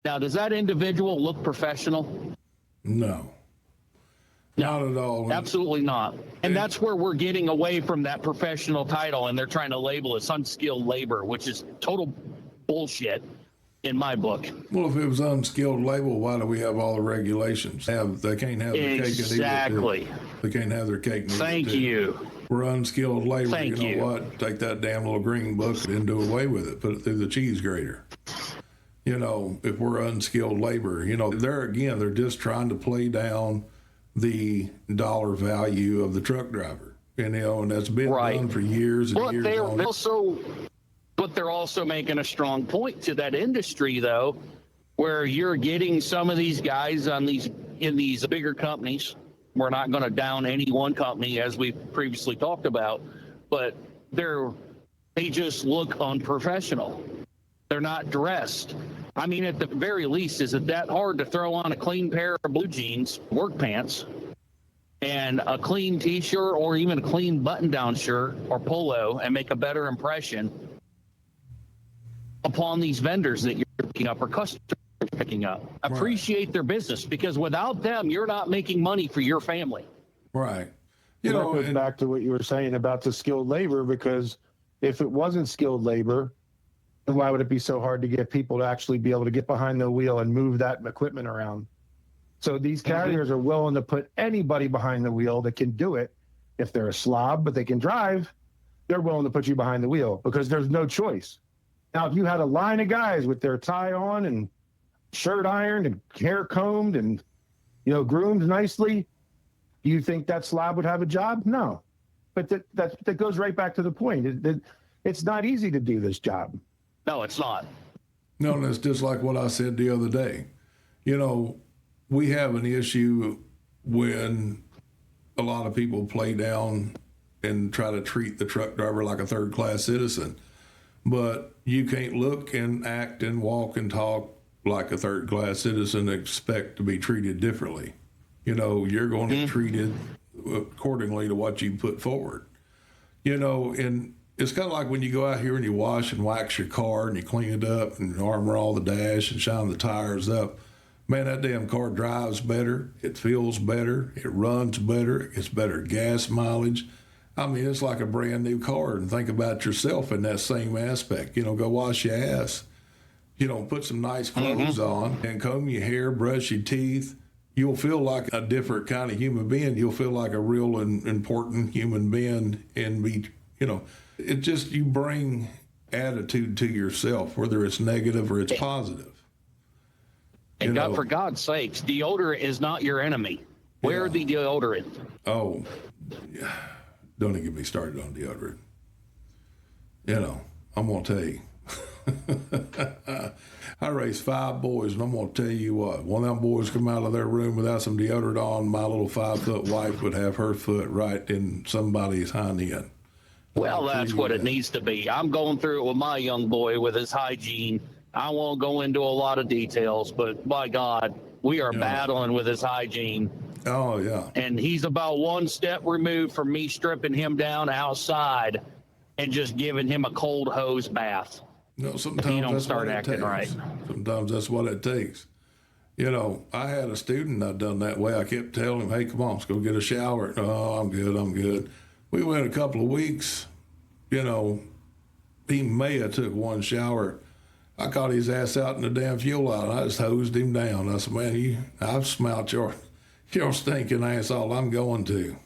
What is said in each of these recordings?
Now, does that individual look professional? No. Not at all. Absolutely not. And that's where we're getting away from that professional title, and they're trying to label us unskilled labor, which is total bullshit in my book. Well, if it was unskilled labor, why do we have all the regulations? They can't have their cake and eat it. Exactly. They can't have their cake and eat it. Thank you. We're unskilled labor. Thank you know you. what? Take that damn little green book and do away with it. Put it through the cheese grater. You know, if we're unskilled labor, you know, they're just trying to play down the dollar value of the truck driver. You know, and that's been done for years and years. But they're also making a strong point to that industry, though, where you're getting some of these guys in these bigger companies. We're not going to down any one company, as we previously talked about, but they just look unprofessional. They're not dressed. I mean, at the very least, is it that hard to throw on a clean pair of blue jeans, work pants, and a clean T-shirt, or even a clean button-down shirt or polo, and make a better impression upon these vendors that you're picking up or customers picking up? Appreciate their business, because without them, you're not making money for your family. Right. You know, that goes back to what you were saying about the skilled labor, because if it wasn't skilled labor, then why would it be so hard to get people to actually be able to get behind the wheel and move that equipment around? So these carriers are willing to put anybody behind the wheel that can do it. If they're a slob, but they can drive, they're willing to put you behind the wheel because there's no choice. Now, if you had a line of guys with their tie on and shirt ironed and hair combed and, you know, groomed nicely, do you think that slob would have a job? No. But that goes right back to the point. It's not easy to do this job. No, it's not. No, and it's just like what I said the other day. You know, we have an issue when a lot of people play down and try to treat the truck driver like a third-class citizen. But you can't look and act and walk and talk like a third-class citizen and expect to be treated differently. You know, you're going to be treated accordingly to what you put forward. You know, and it's kind of like when you go out here and you wash and wax your car and you clean it up and armor all the dash and shine the tires up. Man, that damn car drives better. It feels better. It runs better. It gets better gas mileage. I mean, it's like a brand new car. And think about yourself in that same aspect. You know, go wash your ass. You know, put some nice clothes on and comb your hair, brush your teeth. You'll feel like a different kind of human being. You'll feel like a real and important human being and be, you know, it just, you bring attitude to yourself, whether it's negative or it's positive. And God, for God's sakes, deodorant is not your enemy. Wear the deodorant. Oh, yeah. Don't even get me started on deodorant. You know, I'm going to tell you. I raised 5 boys, and I'm going to tell you what. One of them boys come out of their room without some deodorant on, my little 5-foot wife would have her foot right in somebody's hind end. Well, that's what it needs to be. I'm going through it with my young boy with his hygiene. I won't go into a lot of details, but by God, we are battling with his hygiene. Oh, yeah. And he's about one step removed from me stripping him down outside and just giving him a cold hose bath. No, sometimes if you don't that's start what it acting takes. right. Sometimes that's what it takes. You know, I had a student that done that way. I kept telling him, hey, come on, let's go get a shower. Oh, I'm good. We went a couple of weeks. You know, he may have took one shower. I caught his ass out in the damn fuel out. I just hosed him down. I said, man, I've smelt your stinking ass all I'm going to.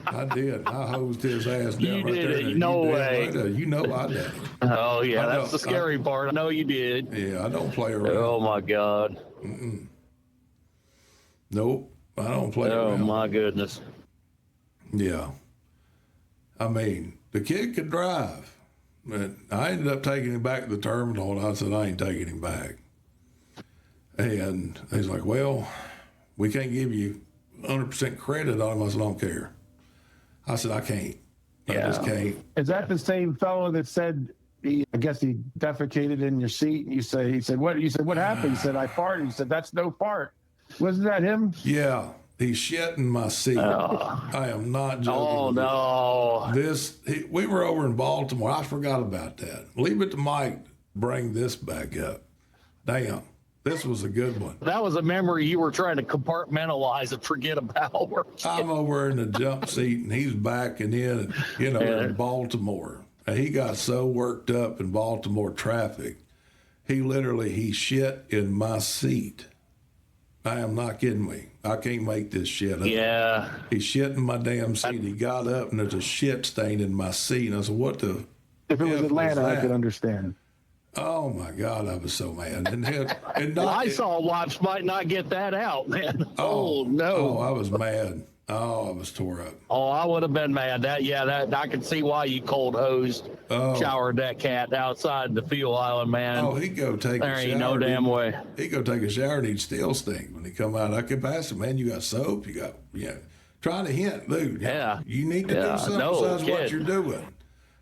I did. I hosed his ass down You right did there. it. No way. You know I did. Oh, yeah, that's the scary part. I know you did. Yeah, I don't play around. Oh, my God. Nope, I don't play around. Oh, my goodness. Yeah. I mean, the kid could drive. But I ended up taking him back to the terminal, and I said, I ain't taking him back. And he's like, well, we can't give you 100% credit on him. I said, I don't care. I said, I can't. I just can't. Is that the same fellow that said, I guess he defecated in your seat? And he said, what? You said, what happened? He said, I farted. He said, that's no fart. Wasn't that him? Yeah. He shit in my seat. I am not joking. Oh, no. We were over in Baltimore. I forgot about that. Leave it to Mike. Bring this back up. Damn. This was a good one. That was a memory you were trying to compartmentalize and forget about. I'm over in the jump seat, and he's backing in, in Baltimore. And he got so worked up in Baltimore traffic, he shit in my seat. I am not kidding me. I can't make this shit up. Yeah. He shit in my damn seat. He got up, and there's a shit stain in my seat. And I said, what the? If it was F Atlanta, was I that? could understand. Oh, my God, I was so mad. And I saw wives might not get that out, man. Oh, no. Oh, I was mad. Oh, I was tore up. Oh, I would have been mad. That I can see why you cold hosed, showered that cat outside the fuel island, man. Oh, he'd go take a shower. There ain't no damn way. He'd go take a shower and he'd still stink when he come out. I could pass him, man. You got soap. You got, trying to hint, dude. Yeah. You need to do something besides what you're doing.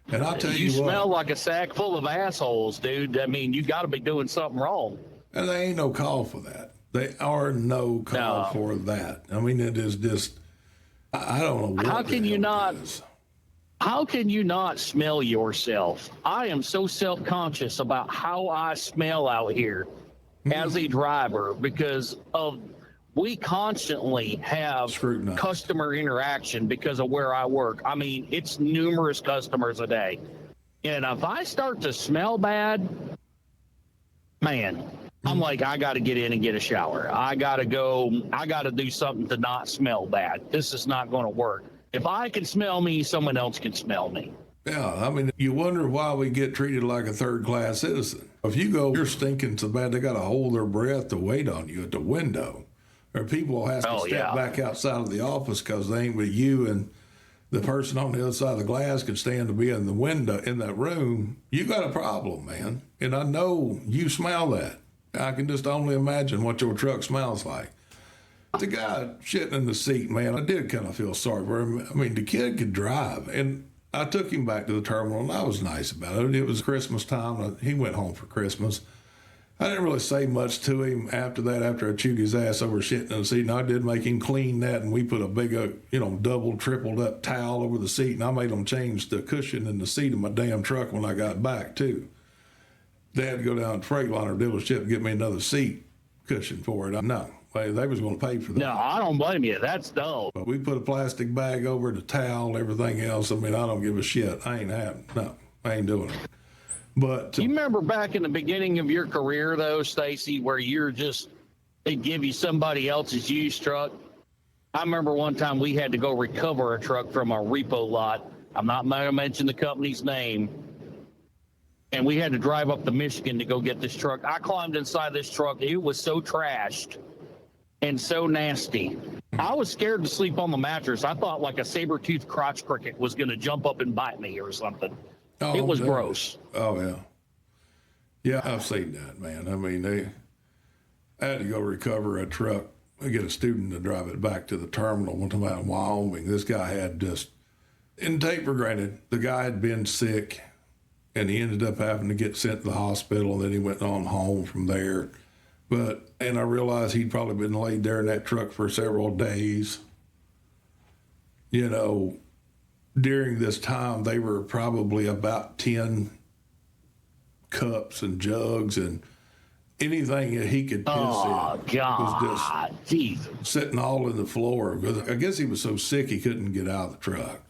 And I'll tell you what. You smell like a sack full of assholes, dude. I mean, you got to be doing something wrong. And there ain't no call for that. There are no call for that. I mean, it is just, I don't know what How can you not? is. How can you not smell yourself? I am so self-conscious about how I smell out here as a driver because we constantly have Scrutinized. customer interaction because of where I work. I mean, it's numerous customers a day. And if I start to smell bad, man, I'm like, I got to get in and get a shower. I got to do something to not smell bad. This is not going to work. If I can smell me, someone else can smell me. Yeah, I mean, you wonder why we get treated like a third-class citizen. If you go, you're stinking so bad, they got to hold their breath to wait on you at the window. Or people have to step back outside of the office because they ain't with you, and the person on the other side of the glass can stand to be in the window in that room. You got a problem, man. And I know you smell that. I can just only imagine what your truck smells like. The guy shitting in the seat, man, I did kind of feel sorry for him. I mean, the kid could drive, and I took him back to the terminal, and I was nice about it. It was Christmas time. He went home for Christmas. I didn't really say much to him after that, after I chewed his ass over shitting in the seat. And I did make him clean that, and we put a big, double, tripled up towel over the seat, and I made him change the cushion in the seat of my damn truck when I got back, too. They had to go down to Freightliner dealership and get me another seat cushion for it. No, they was going to pay for that. No, I don't blame you. That's dumb. But we put a plastic bag over the towel, everything else. I mean, I don't give a shit. I ain't having. No, I ain't doing it. But you remember back in the beginning of your career, though, Stacey, where they give you somebody else's used truck? I remember one time we had to go recover a truck from a repo lot. I'm not going to mention the company's name. And we had to drive up to Michigan to go get this truck. I climbed inside this truck. It was so trashed and so nasty. I was scared to sleep on the mattress. I thought like a saber-toothed crotch cricket was going to jump up and bite me or something. Oh, it was gross. Oh, yeah. Yeah, I've seen that, man. I mean, I had to go recover a truck. I get a student to drive it back to the terminal one time out in Wyoming. This guy had and take for granted, the guy had been sick, and he ended up having to get sent to the hospital, and then he went on home from there. And I realized he'd probably been laid there in that truck for several days. During this time, they were probably about 10 cups and jugs and anything that he could piss in. Oh, God. Was just Jesus. sitting all in the floor. Because I guess he was so sick he couldn't get out of the truck.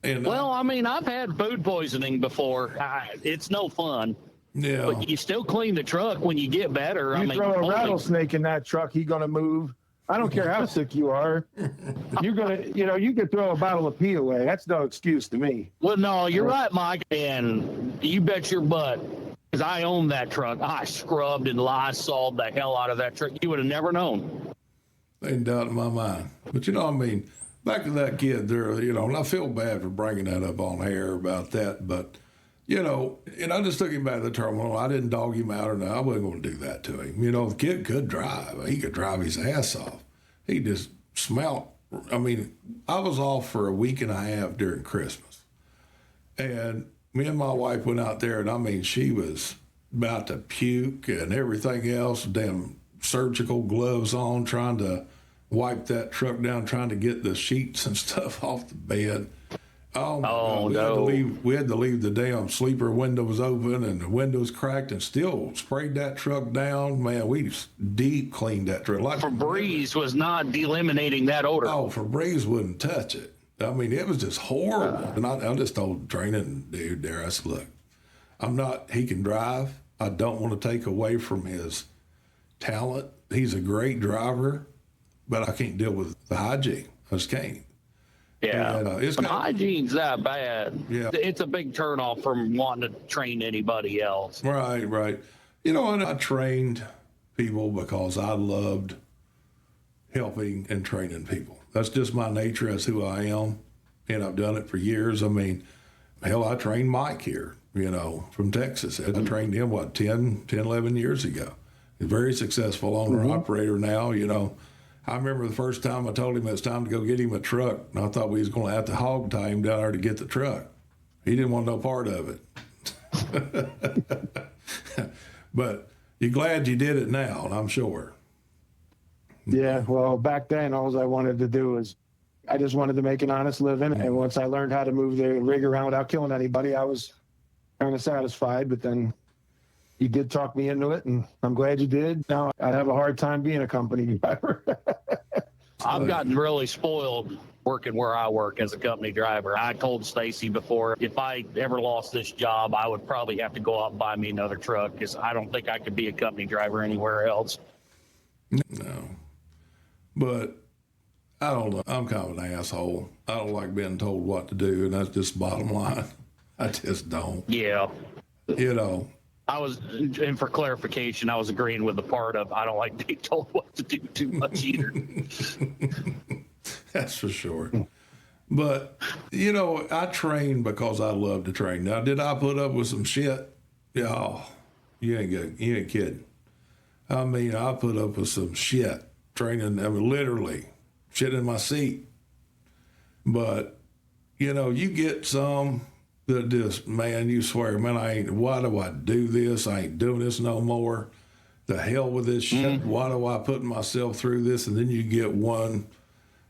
And Well, I mean, I've had food poisoning before. It's no fun. yeah, But you still clean the truck when you get better. You throw a rattlesnake in that truck, he's going to move. I don't care how sick you are. You're going to, you could throw a bottle of pee away. That's no excuse to me. Well, no, you're right, Mike. And you bet your butt, because I owned that truck. I scrubbed and Lysoled the hell out of that truck. You would have never known. ain't doubt in my mind. But I mean, back to that kid there, and I feel bad for bringing that up on air about that, but, and I just took him back to the terminal. I didn't dog him out or nothing. I wasn't going to do that to him. The kid could drive. He could drive his ass off. He just smelled. I mean, I was off for a week and a half during Christmas. And me and my wife went out there, and I mean, she was about to puke and everything else, damn surgical gloves on, trying to wipe that truck down, trying to get the sheets and stuff off the bed. Oh, my Oh, God. no. We had to leave the damn sleeper windows open and the windows cracked and still sprayed that truck down. Man, we deep cleaned that truck. Like Febreze was not eliminating that odor. Oh, Febreze wouldn't touch it. I mean, it was just horrible. And I just told the training dude there, I said, look, he can drive. I don't want to take away from his talent. He's a great driver, but I can't deal with the hygiene. I just can't. Yeah, And, but hygiene's that bad. Yeah. It's a big turnoff from wanting to train anybody else. Right. You know, and I trained people because I loved helping and training people. That's just my nature. That's who I am. And I've done it for years. I mean, hell, I trained Mike here, from Texas. I trained him, 10, 11 years ago. He's a very successful owner operator now, I remember the first time I told him it was time to go get him a truck, and I thought we was going to have to hog tie him down there to get the truck. He didn't want no part of it. But you're glad you did it now, I'm sure. Yeah, well, back then, all I wanted to do was I just wanted to make an honest living. And once I learned how to move the rig around without killing anybody, I was kind of satisfied. But then you did talk me into it, and I'm glad you did. Now I'd have a hard time being a company driver. I've gotten really spoiled working where I work as a company driver. I told Stacey before, if I ever lost this job, I would probably have to go out and buy me another truck because I don't think I could be a company driver anywhere else. No. But I don't know. I'm kind of an asshole. I don't like being told what to do, and that's just the bottom line. I just don't. Yeah. I was, and for clarification, I was agreeing with the part of I don't like being told what to do too much either. That's for sure. But, I train because I love to train. Now, did I put up with some shit? Yeah, you ain't kidding. I mean, I put up with some shit training, literally shit in my seat. But, you get some that just, man, you swear, man, why do I do this? I ain't doing this no more. The hell with this shit. Why do I put myself through this? And then you get one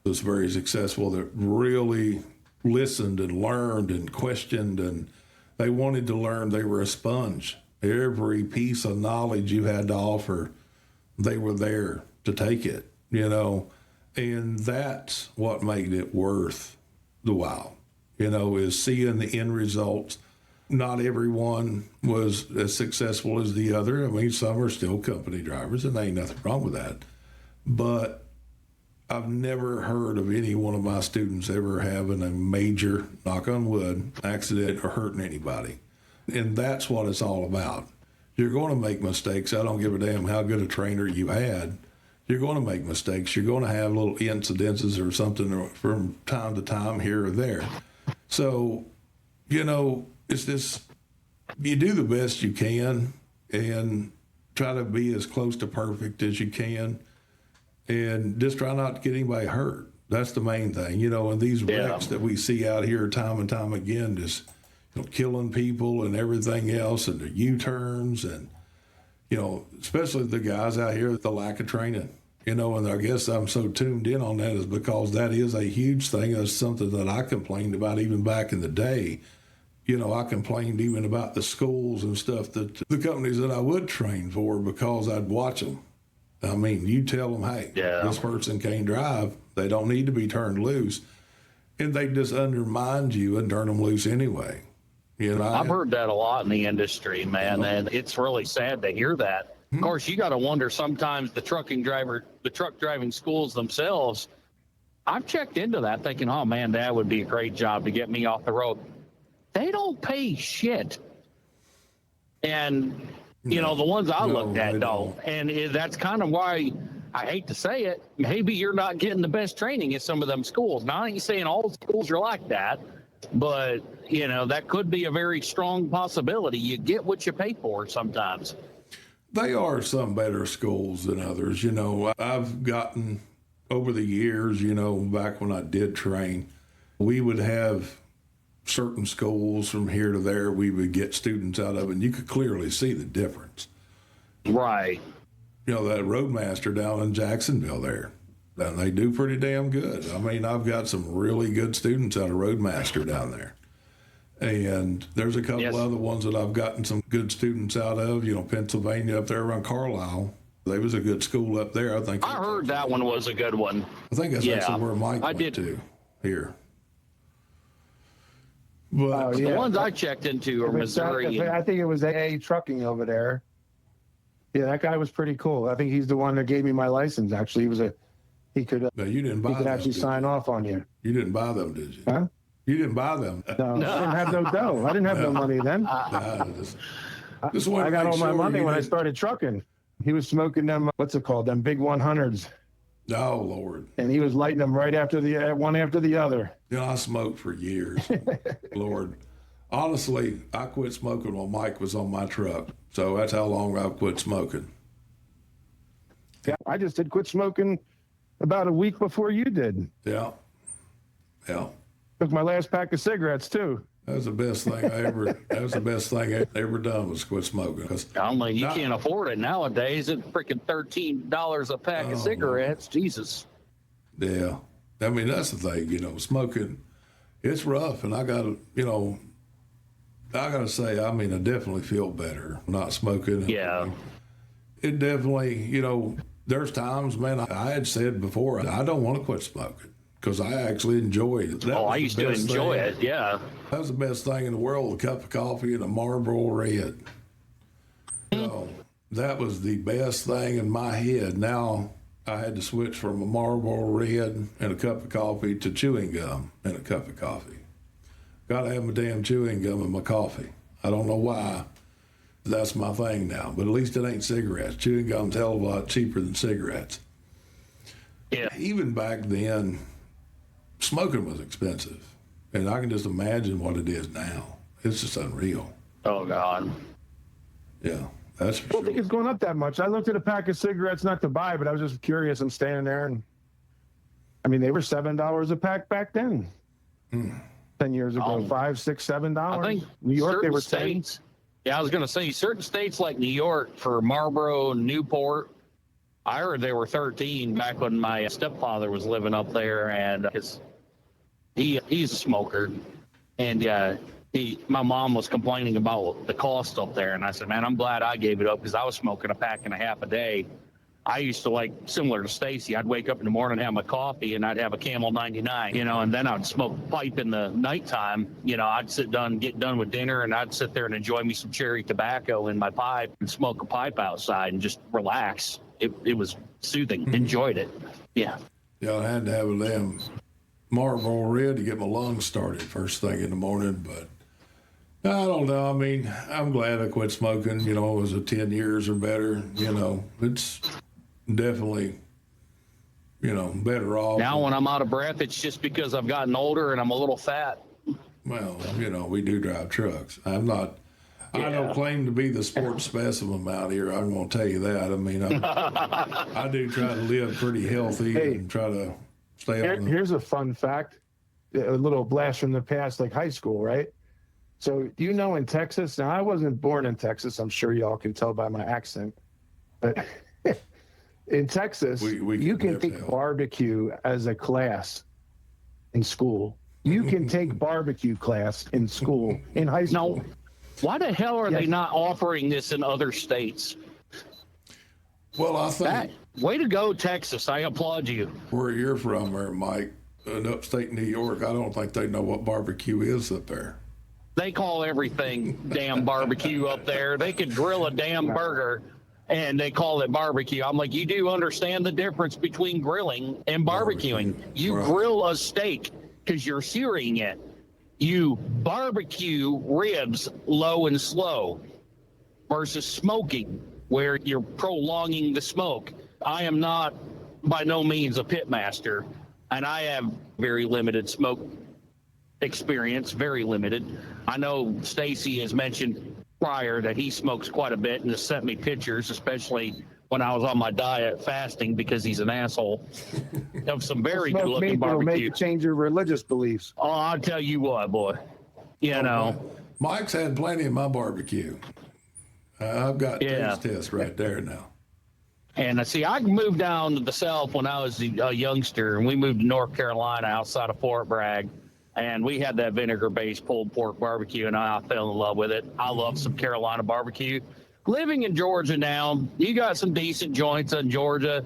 that's very successful that really listened and learned and questioned, and they wanted to learn. They were a sponge. Every piece of knowledge you had to offer, they were there to take it, and that's what made it worth the while. Is seeing the end results. Not everyone was as successful as the other. I mean, some are still company drivers, and there ain't nothing wrong with that. But I've never heard of any one of my students ever having a major, knock on wood, accident or hurting anybody. And that's what it's all about. You're going to make mistakes. I don't give a damn how good a trainer you had. You're going to make mistakes. You're going to have little incidences or something from time to time here or there. So, it's this, you do the best you can and try to be as close to perfect as you can and just try not to get anybody hurt. That's the main thing, and these wrecks that we see out here time and time again, just, killing people and everything else, and the U-turns and, especially the guys out here with the lack of training. And I guess I'm so tuned in on that is because that is a huge thing. That's something that I complained about even back in the day. I complained even about the schools and stuff that the companies that I would train for because I'd watch them. I mean, you tell them, hey, this person can't drive. They don't need to be turned loose. And they just undermine you and turn them loose anyway. I've heard that a lot in the industry, man, and it's really sad to hear that. Of course, you got to wonder sometimes the truck driving schools themselves. I've checked into that thinking, oh man, that would be a great job to get me off the road. They don't pay shit. And, the ones I looked at don't. And that's kind of why I hate to say it. Maybe you're not getting the best training at some of them schools. Now, I ain't saying all schools are like that, but, that could be a very strong possibility. You get what you pay for sometimes. They are some better schools than others. I've gotten over the years, back when I did train, we would have certain schools from here to there. We would get students out of, and you could clearly see the difference. Right. That roadmaster down in Jacksonville there, And they do pretty damn good. I mean, I've got some really good students out of Roadmaster down there. And there's a couple other ones that I've gotten some good students out of, Pennsylvania up there around Carlisle. There was a good school up there. I heard that one was a good one. I think that's actually where Mike went to here. But the ones I checked into are Missouri. I think it was AA Trucking over there. Yeah, that guy was pretty cool. I think he's the one that gave me my license. Actually, he could. No, you didn't buy. He could them, actually sign off on you. You didn't buy them, did you? Huh? You didn't buy them. No, I didn't have no dough. I didn't have no money then. I got all my money when I started trucking. He was smoking them. What's it called? Them big 100s. Oh Lord! And he was lighting them right after one after the other. I smoked for years. Lord, honestly, I quit smoking while Mike was on my truck. So that's how long I've quit smoking. Yeah, I just did quit smoking about a week before you did. Yeah. Took my last pack of cigarettes too. That was the best thing I ever done was quit smoking. I'm like, you can't afford it nowadays. It's freaking $13 a pack of cigarettes. Jesus. Yeah. I mean, that's the thing, smoking, it's rough. And I gotta say, I definitely feel better not smoking. Yeah. It definitely, there's times, man, I had said before, I don't want to quit smoking. Because I actually enjoyed it. I used to enjoy it, yeah. That was the best thing in the world, a cup of coffee and a Marlboro Red. That was the best thing in my head. Now I had to switch from a Marlboro Red and a cup of coffee to chewing gum and a cup of coffee. Got to have my damn chewing gum in my coffee. I don't know why. That's my thing now. But at least it ain't cigarettes. Chewing gum's a hell of a lot cheaper than cigarettes. Yeah. Even back then, smoking was expensive, and I can just imagine what it is now. It's just unreal. Oh, God. Yeah, that's for I don't think it's going up that much. I looked at a pack of cigarettes, not to buy, but I was just curious. I'm standing there, and they were $7 a pack back then. 10 years ago, $5, $6, $7. I think New York, they were states. 10. Yeah, I was going to say certain states like New York for Marlboro and Newport. I heard they were 13 back when my stepfather was living up there, and he's a smoker, and my mom was complaining about the cost up there, and I said, man, I'm glad I gave it up because I was smoking a pack and a half a day. I used to, similar to Stacey, I'd wake up in the morning, have my coffee, and I'd have a Camel 99, and then I'd smoke a pipe in the nighttime. I'd get done with dinner, and I'd sit there and enjoy me some cherry tobacco in my pipe and smoke a pipe outside and just relax. It was soothing. Enjoyed it. Yeah. Yeah, I had to have a damn Marlboro Red to get my lungs started first thing in the morning, but I don't know. I'm glad I quit smoking. It was 10 years or better. It's definitely, better off. Now when I'm out of breath, it's just because I've gotten older and I'm a little fat. Well, we do drive trucks. I don't claim to be the sports specimen out here. I'm going to tell you that. I do try to live pretty healthy and try to stay on. Here's a fun fact, a little blast from the past, like high school, right? So in Texas, now I wasn't born in Texas. I'm sure y'all can tell by my accent, but in Texas, you can take barbecue as a class in school. You can take barbecue class in school, in high school. No. Why the hell are they not offering this in other states? Well, I think... Way to go, Texas. I applaud you. Where you're from there, Mike, in upstate New York, I don't think they know what barbecue is up there. They call everything damn barbecue up there. They could grill a damn burger, and they call it barbecue. I'm like, you do understand the difference between grilling and barbecuing. You grill a steak because you're searing it. You barbecue ribs low and slow versus smoking where you're prolonging the smoke. I am not by no means a pit master, and I have very limited smoke experience, very limited. I know Stacey has mentioned prior that he smokes quite a bit and has sent me pictures, especially when I was on my diet fasting because he's an asshole, of some very good looking barbecue. Make you change your religious beliefs. Oh, I'll tell you what, boy. Mike's had plenty of my barbecue. I've got taste tests right there now. And see, I moved down to the South when I was a youngster, and we moved to North Carolina outside of Fort Bragg. And we had that vinegar-based pulled pork barbecue, and I fell in love with it. I love some Carolina barbecue. Living in Georgia now, you got some decent joints in Georgia,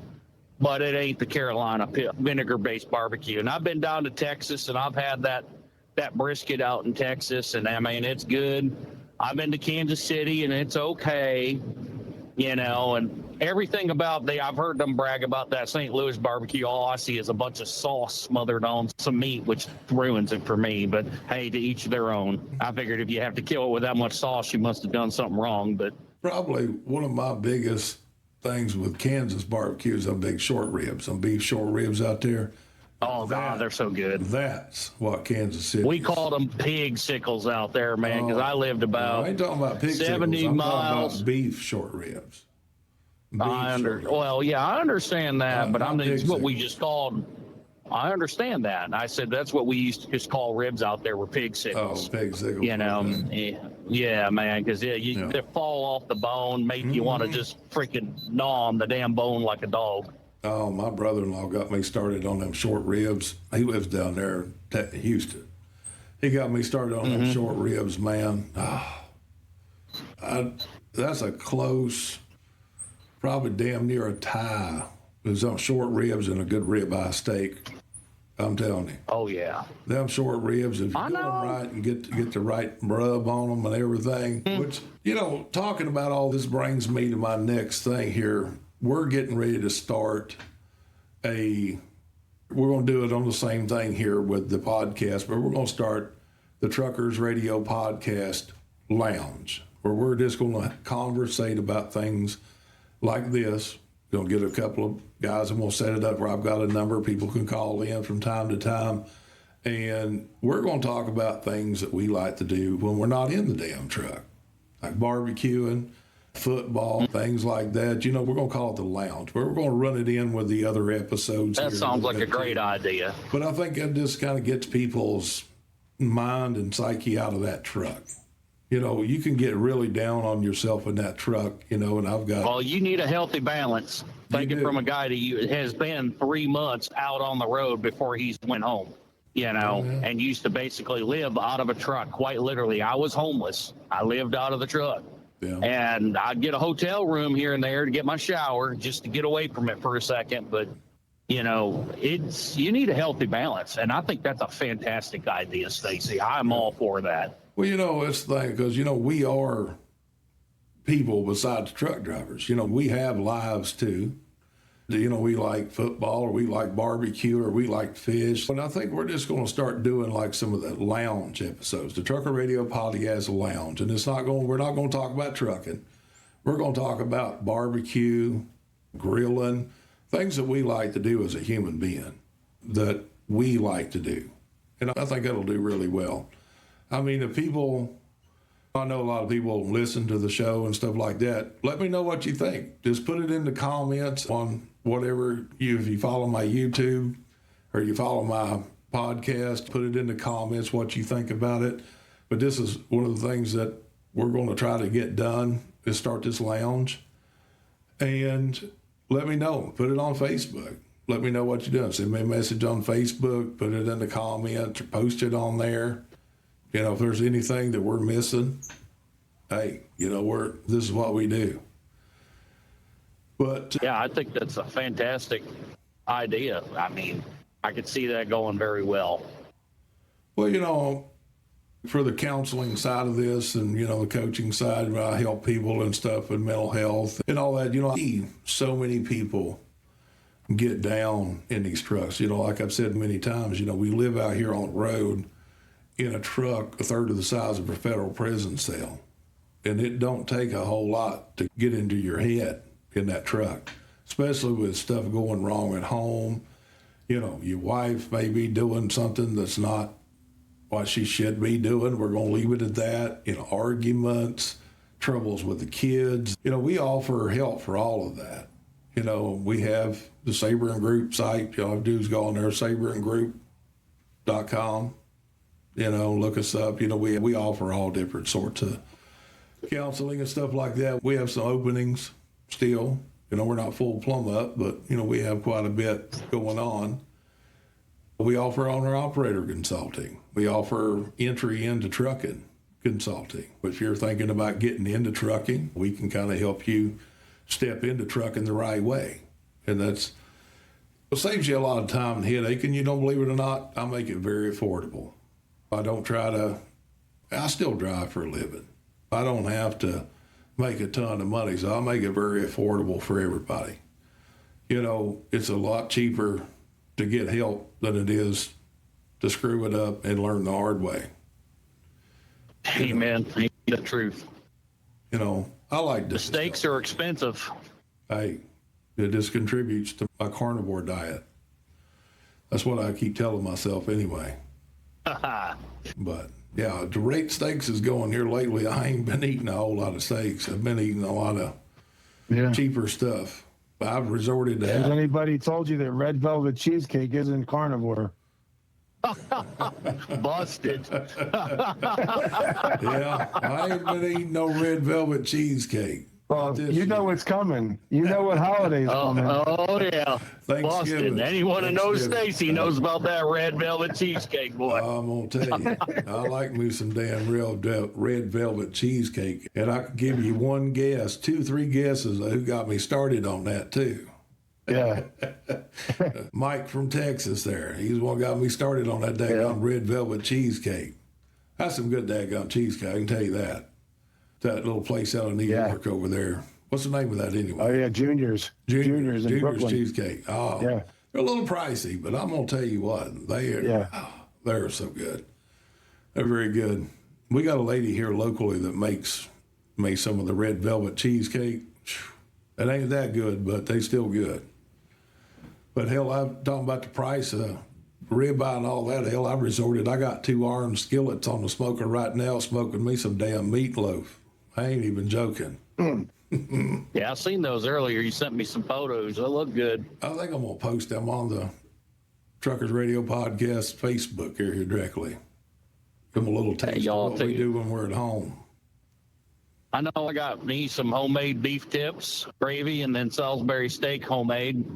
but it ain't the Carolina vinegar-based barbecue. And I've been down to Texas, and I've had that brisket out in Texas, and I mean, it's good. I've been to Kansas City, and it's okay, and everything about I've heard them brag about that St. Louis barbecue. All I see is a bunch of sauce smothered on some meat, which ruins it for me. But hey, to each their own. I figured if you have to kill it with that much sauce, you must have done something wrong. But Probably one of my biggest things with Kansas barbecue is them big short ribs, some beef short ribs out there. oh god, they're so good. That's what Kansas City. We called them pig sickles out there, man, because I lived I about ain't talking about pig 70 sickles. I'm miles. talking about beef short ribs. I understand that, but it's what we just called. I understand that. And I said that's what we used to just call ribs out there were pig sickles. Oh, pig sickles. Yeah, man, because they fall off the bone, make you want to just freaking gnaw on the damn bone like a dog. Oh, my brother-in-law got me started on them short ribs. He lives down there in Houston. He got me started on them short ribs, man. That's a close, probably damn near a tie. There's some short ribs and a good ribeye steak. I'm telling you. Oh yeah. Them short ribs, if you do them right and get the right rub on them and everything, which, talking about all this brings me to my next thing here. We're getting ready to start we're going to do it on the same thing here with the podcast, but we're going to start the Truckers Radio Podcast Lounge, where we're just going to conversate about things like this. Going to get a couple of guys and we'll set it up where I've got a number people can call in from time to time. And we're going to talk about things that we like to do when we're not in the damn truck, like barbecuing, football, things like that. We're going to call it the lounge. We're going to run it in with the other episodes. That sounds like a great idea. But I think it just kind of gets people's mind and psyche out of that truck. You can get really down on yourself in that truck, and I've got... Well, you need a healthy balance. Take it from a guy that has been 3 months out on the road before he's went home, and used to basically live out of a truck, quite literally. I was homeless. I lived out of the truck. Yeah. And I'd get a hotel room here and there to get my shower just to get away from it for a second. But, you need a healthy balance. And I think that's a fantastic idea, Stacey. I'm all for that. Well, it's the thing, because, we are people besides truck drivers. We have lives too. We like football, or we like barbecue, or we like fish. And I think we're just going to start doing like some of the lounge episodes, the Trucker Radio Podcast Lounge. And we're not going to talk about trucking. We're going to talk about barbecue, grilling, things that we like to do as a human being that we like to do. And I think that'll do really well. I mean, I know a lot of people listen to the show and stuff like that. Let me know what you think. Just put it in the comments on whatever if you follow my YouTube or you follow my podcast, put it in the comments what you think about it. But this is one of the things that we're going to try to get done is start this lounge. And let me know. Put it on Facebook. Let me know what you're doing. Send me a message on Facebook. Put it in the comments or post it on there. If there's anything that we're missing, hey, this is what we do. But yeah, I think that's a fantastic idea. I mean, I could see that going very well. Well, for the counseling side of this and, the coaching side, where I help people and stuff with mental health and all that, I see so many people get down in these trucks. Like I've said many times, we live out here on the road in a truck a third of the size of a federal prison cell. And it don't take a whole lot to get into your head in that truck, especially with stuff going wrong at home. Your wife may be doing something that's not what she should be doing. We're going to leave it at that. Arguments, troubles with the kids. We offer help for all of that. We have the Sabren Group site. All I have to do is go on there, sabrengroup.com. Look us up. We offer all different sorts of counseling and stuff like that. We have some openings still, We're not full plumb up, but, we have quite a bit going on. We offer owner-operator consulting. We offer entry into trucking consulting. If you're thinking about getting into trucking, we can kind of help you step into trucking the right way. And it saves you a lot of time and headache, and you don't believe it or not, I make it very affordable. I still drive for a living. I don't have to make a ton of money, so I make it very affordable for everybody. It's a lot cheaper to get help than it is to screw it up and learn the hard way. Amen. Ain't the truth. I like The steaks are expensive. It just contributes to my carnivore diet. That's what I keep telling myself anyway. But yeah, the rate steaks is going here lately. I ain't been eating a whole lot of steaks. I've been eating a lot of cheaper stuff. I've resorted to Has anybody told you that red velvet cheesecake isn't carnivore? Busted. Yeah, I ain't been eating no red velvet cheesecake. Well, you know what's coming. You know what holiday's coming. Oh yeah. Thanksgiving. Busted. Anyone who knows Stacey knows about that red velvet cheesecake, boy. I'm gonna tell you, I like me some damn red velvet cheesecake, and I can give you one guess, 2-3 guesses of who got me started on that too. Yeah. Mike from Texas there. He's the one who got me started on that daggone red velvet cheesecake. That's some good daggone cheesecake, I can tell you that. That little place out in New York over there. What's the name of that anyway? Oh, yeah, Junior's. Junior's in Brooklyn. Cheesecake. Oh, yeah. They're a little pricey, but I'm going to tell you what, they're so good. They're very good. We got a lady here locally that makes some of the red velvet cheesecake. It ain't that good, but they still good. But hell, I'm talking about the price of ribeye and all that. Hell, I got 2 iron skillets on the smoker right now smoking me some damn meatloaf. I ain't even joking. Yeah, I seen those earlier. You sent me some photos. They look good. I think I'm going to post them on the Truckers Radio Podcast Facebook area directly. Give them a little taste of what we do when we're at home. I know I got me some homemade beef tips, gravy, and then Salisbury steak homemade.